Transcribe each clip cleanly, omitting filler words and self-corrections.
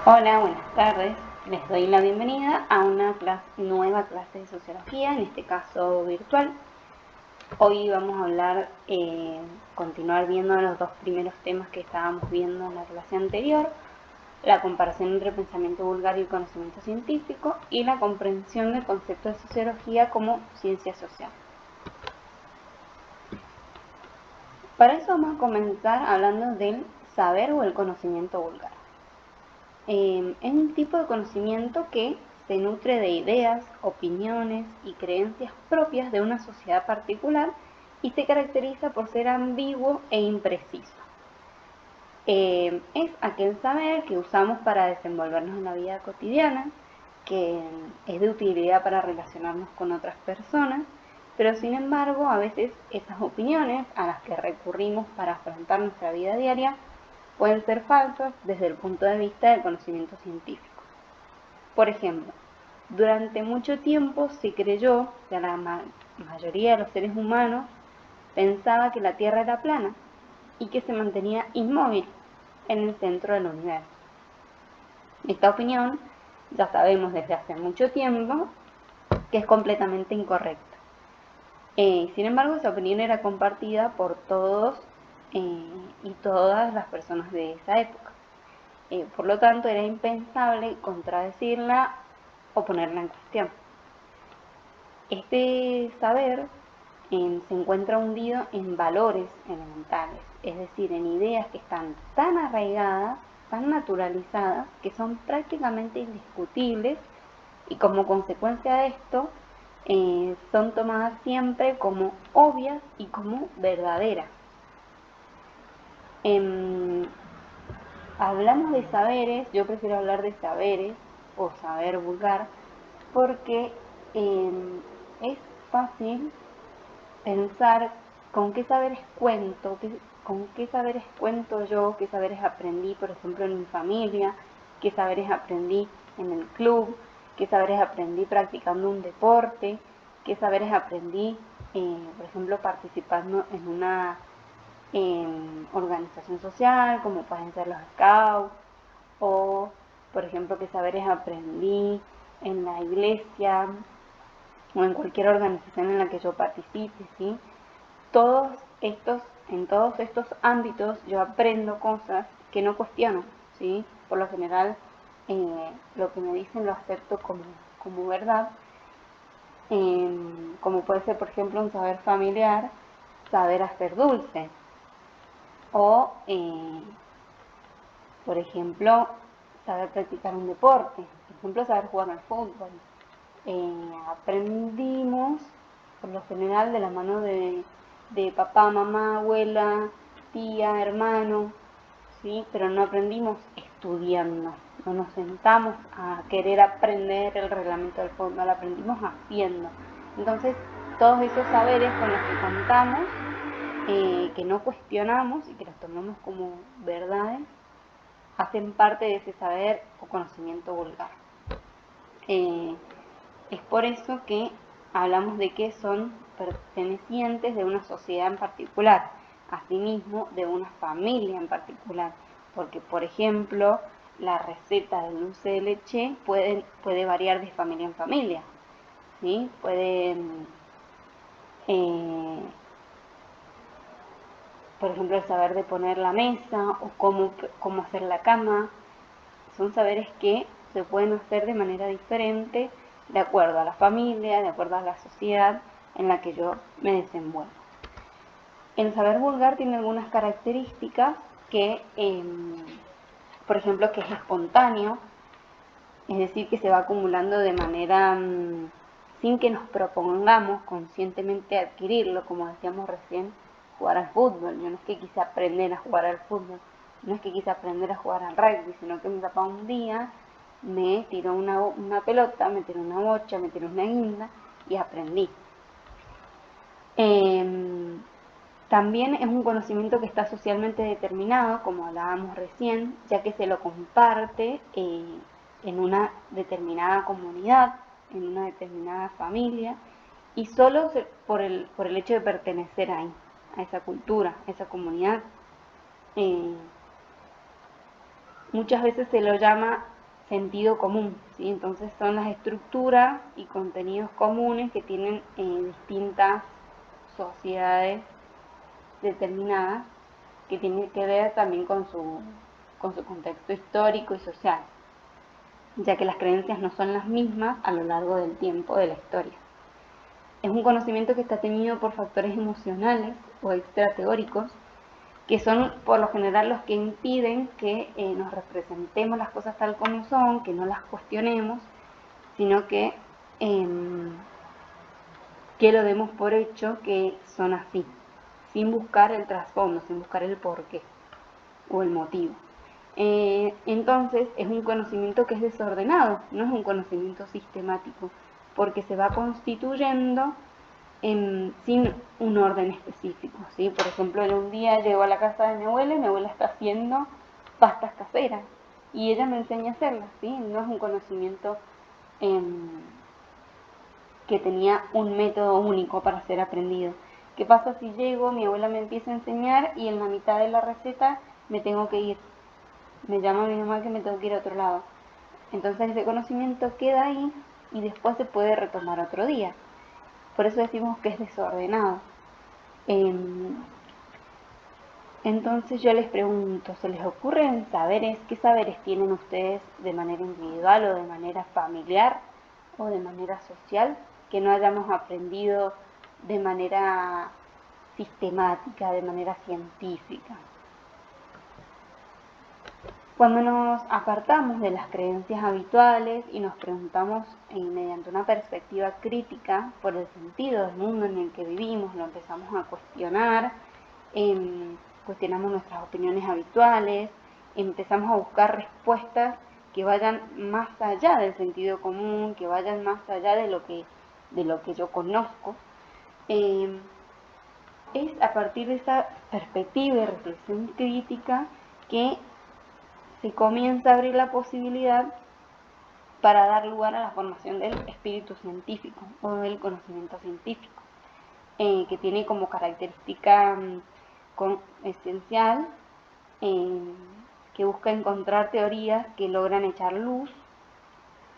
Hola, buenas tardes. Les doy la bienvenida a una nueva clase de sociología, en este caso virtual. Hoy vamos a hablar, continuar viendo los dos primeros temas que estábamos viendo en la clase anterior, la comparación entre el pensamiento vulgar y el conocimiento científico y la comprensión del concepto de sociología como ciencia social. Para eso vamos a comenzar hablando del saber o el conocimiento vulgar. Es un tipo de conocimiento que se nutre de ideas, opiniones y creencias propias de una sociedad particular y se caracteriza por ser ambiguo e impreciso. Es aquel saber que usamos para desenvolvernos en la vida cotidiana, que es de utilidad para relacionarnos con otras personas, pero sin embargo a veces esas opiniones a las que recurrimos para afrontar nuestra vida diaria pueden ser falsas desde el punto de vista del conocimiento científico. Por ejemplo, durante mucho tiempo se creyó que la mayoría de los seres humanos pensaba que la Tierra era plana y que se mantenía inmóvil en el centro del universo. Esta opinión ya sabemos desde hace mucho tiempo que es completamente incorrecta. Sin embargo, esa opinión era compartida por todos y todas las personas de esa época. Por lo tanto, era impensable contradecirla o ponerla en cuestión. Este saber se encuentra hundido en valores elementales, es decir, en ideas que están tan arraigadas, tan naturalizadas, que son prácticamente indiscutibles y como consecuencia de esto son tomadas siempre como obvias y como verdaderas. Hablamos de saberes, yo prefiero hablar de saberes o saber vulgar porque es fácil pensar con qué saberes cuento, con qué saberes cuento yo, qué saberes aprendí, por ejemplo, en mi familia, qué saberes aprendí en el club, qué saberes aprendí practicando un deporte, qué saberes aprendí, por ejemplo, participando en una organización social, como pueden ser los scouts, o por ejemplo qué saberes aprendí en la iglesia o en cualquier organización en la que yo participe, ¿sí? En todos estos ámbitos yo aprendo cosas que no cuestiono, ¿sí? Por lo general lo que me dicen lo acepto como verdad, como puede ser por ejemplo un saber familiar, saber hacer dulce, o por ejemplo saber practicar un deporte, por ejemplo saber jugar al fútbol. Aprendimos por lo general de la mano de papá, mamá, abuela, tía, hermano, ¿sí? Pero no aprendimos estudiando, no nos sentamos a querer aprender el reglamento del fútbol, aprendimos haciendo. Entonces, todos esos saberes con los que contamos, que no cuestionamos y que los tomamos como verdades, hacen parte de ese saber o conocimiento vulgar. Es por eso que hablamos de que son pertenecientes de una sociedad en particular, asimismo de una familia en particular, porque por ejemplo la receta del dulce de leche puede variar de familia en familia, ¿sí? Por ejemplo, el saber de poner la mesa o cómo hacer la cama, son saberes que se pueden hacer de manera diferente de acuerdo a la familia, de acuerdo a la sociedad en la que yo me desenvuelvo. El saber vulgar tiene algunas características que, por ejemplo, que es espontáneo, es decir, que se va acumulando de manera sin que nos propongamos conscientemente adquirirlo, como decíamos recién, jugar al fútbol. Yo no es que quise aprender a jugar al fútbol, no es que quise aprender a jugar al rugby, sino que mi papá un día me tiró una pelota, me tiró una bocha, me tiró una guinda y aprendí. También es un conocimiento que está socialmente determinado, como hablábamos recién, ya que se lo comparte en una determinada comunidad, en una determinada familia, y solo por el hecho de pertenecer ahí, a esa cultura, a esa comunidad. Muchas veces se lo llama sentido común, ¿sí? Entonces son las estructuras y contenidos comunes que tienen distintas sociedades determinadas, que tienen que ver también con su contexto histórico y social, ya que las creencias no son las mismas a lo largo del tiempo de la historia. Es un conocimiento que está teñido por factores emocionales o extrateóricos, que son por lo general los que impiden que nos representemos las cosas tal como son, que no las cuestionemos, sino que lo demos por hecho que son así, sin buscar el trasfondo, sin buscar el porqué o el motivo. Entonces es un conocimiento que es desordenado, no es un conocimiento sistemático, porque se va constituyendo sin un orden específico, ¿sí? Por ejemplo, yo un día llego a la casa de mi abuela está haciendo pastas caseras y ella me enseña a hacerlas, ¿sí? No es un conocimiento que tenía un método único para ser aprendido. ¿Qué pasa si llego, mi abuela me empieza a enseñar y en la mitad de la receta me tengo que ir? Me llama mi mamá que me tengo que ir a otro lado. Entonces ese conocimiento queda ahí y después se puede retomar otro día. Por eso decimos que es desordenado. Entonces yo les pregunto, ¿se les ocurren saberes? ¿Qué saberes tienen ustedes de manera individual o de manera familiar o de manera social que no hayamos aprendido de manera sistemática, de manera científica? Cuando nos apartamos de las creencias habituales y nos preguntamos mediante una perspectiva crítica por el sentido del mundo en el que vivimos, lo empezamos a cuestionar, cuestionamos nuestras opiniones habituales, empezamos a buscar respuestas que vayan más allá del sentido común, que vayan más allá de lo que yo conozco. Es a partir de esa perspectiva y reflexión crítica que se comienza a abrir la posibilidad para dar lugar a la formación del espíritu científico o del conocimiento científico, que tiene como característica esencial que busca encontrar teorías que logran echar luz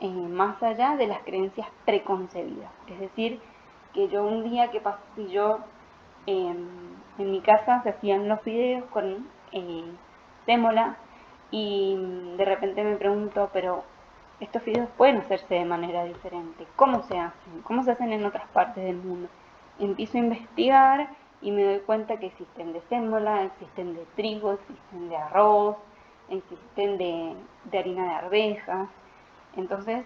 más allá de las creencias preconcebidas. Es decir, que yo un día, que pasa si yo en mi casa se hacían los fideos con sémola y de repente me pregunto, pero estos fideos pueden hacerse de manera diferente. ¿Cómo se hacen? ¿Cómo se hacen en otras partes del mundo? Empiezo a investigar y me doy cuenta que existen de sémola, existen de trigo, existen de arroz, existen de harina de arvejas. Entonces,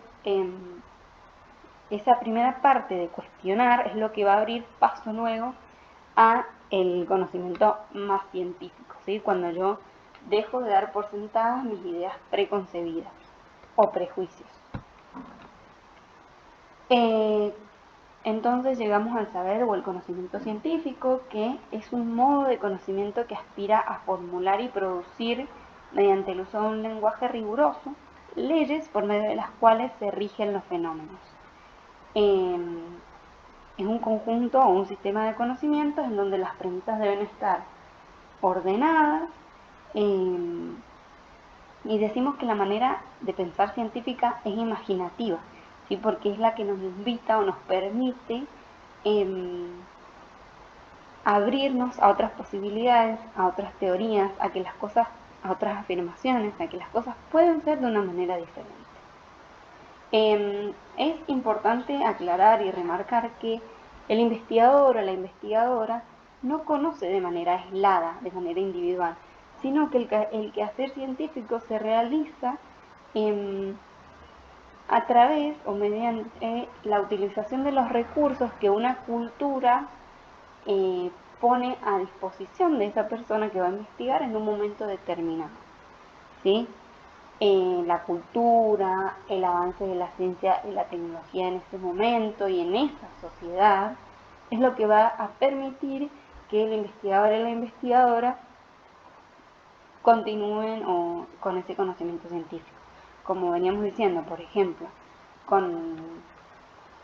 esa primera parte de cuestionar es lo que va a abrir paso luego a el conocimiento más científico, ¿sí? Cuando yo dejo de dar por sentadas mis ideas preconcebidas o prejuicios. Entonces llegamos al saber o el conocimiento científico, que es un modo de conocimiento que aspira a formular y producir, mediante el uso de un lenguaje riguroso, leyes por medio de las cuales se rigen los fenómenos. Es un conjunto o un sistema de conocimientos en donde las premisas deben estar ordenadas, y decimos que la manera de pensar científica es imaginativa, ¿sí? Porque es la que nos invita o nos permite abrirnos a otras posibilidades, a otras teorías, a que las cosas, a otras afirmaciones, a que las cosas pueden ser de una manera diferente. Es importante aclarar y remarcar que el investigador o la investigadora no conoce de manera aislada, de manera individual, sino que el quehacer científico se realiza a través o mediante la utilización de los recursos que una cultura pone a disposición de esa persona que va a investigar en un momento determinado, ¿sí? La cultura, el avance de la ciencia y la tecnología en ese momento y en esa sociedad es lo que va a permitir que el investigador y la investigadora continúen con ese conocimiento científico. Como veníamos diciendo, por ejemplo, con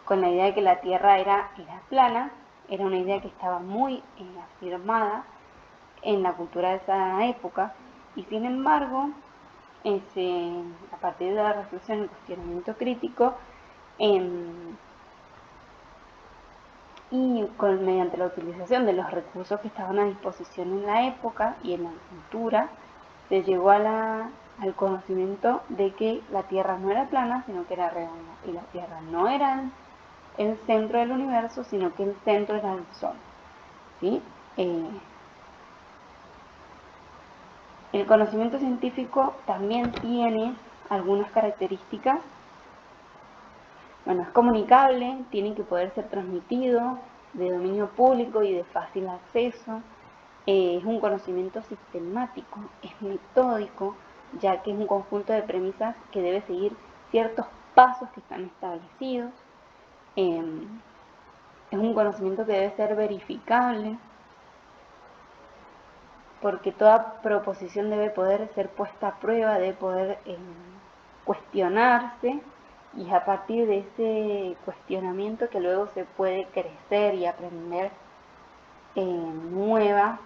la idea de que la Tierra era plana, era una idea que estaba muy afirmada en la cultura de esa época, y sin embargo a partir de la reflexión y cuestionamiento crítico, y mediante la utilización de los recursos que estaban a disposición en la época y en la cultura, se llegó al conocimiento de que la Tierra no era plana, sino que era redonda, y la Tierra no era el centro del universo, sino que el centro era el Sol, ¿sí? El conocimiento científico también tiene algunas características. Bueno, es comunicable, tiene que poder ser transmitido, de dominio público y de fácil acceso. Es un conocimiento sistemático, es metódico, ya que es un conjunto de premisas que debe seguir ciertos pasos que están establecidos. Es un conocimiento que debe ser verificable, porque toda proposición debe poder ser puesta a prueba, debe poder cuestionarse, y es a partir de ese cuestionamiento que luego se puede crecer y aprender nuevas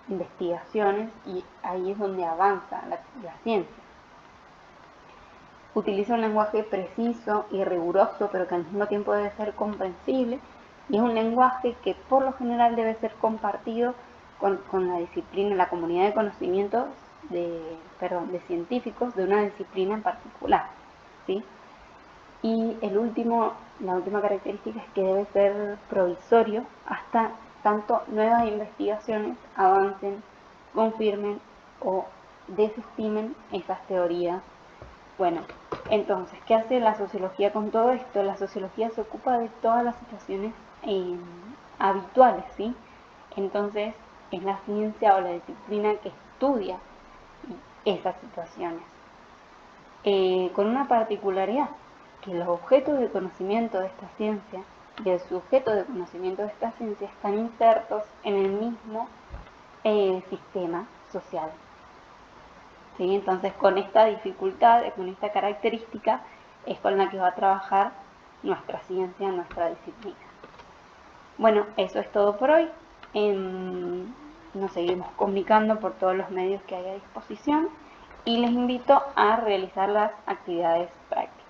investigaciones, y ahí es donde avanza la ciencia. Utiliza un lenguaje preciso y riguroso, pero que al mismo tiempo debe ser comprensible, y es un lenguaje que por lo general debe ser compartido con la disciplina, la comunidad de conocimientos de científicos de una disciplina en particular, ¿sí? Y la última característica es que debe ser provisorio hasta tanto nuevas investigaciones avancen, confirmen o desestimen esas teorías. Bueno, entonces, ¿qué hace la sociología con todo esto? La sociología se ocupa de todas las situaciones habituales, ¿sí? Entonces, es la ciencia o la disciplina que estudia esas situaciones. Con una particularidad, que los objetos de conocimiento de esta ciencia y el sujeto de conocimiento de esta ciencia están insertos en el mismo sistema social. ¿Sí? Entonces, con esta dificultad, con esta característica, es con la que va a trabajar nuestra ciencia, nuestra disciplina. Bueno, eso es todo por hoy. Nos seguimos comunicando por todos los medios que hay a disposición, y les invito a realizar las actividades prácticas.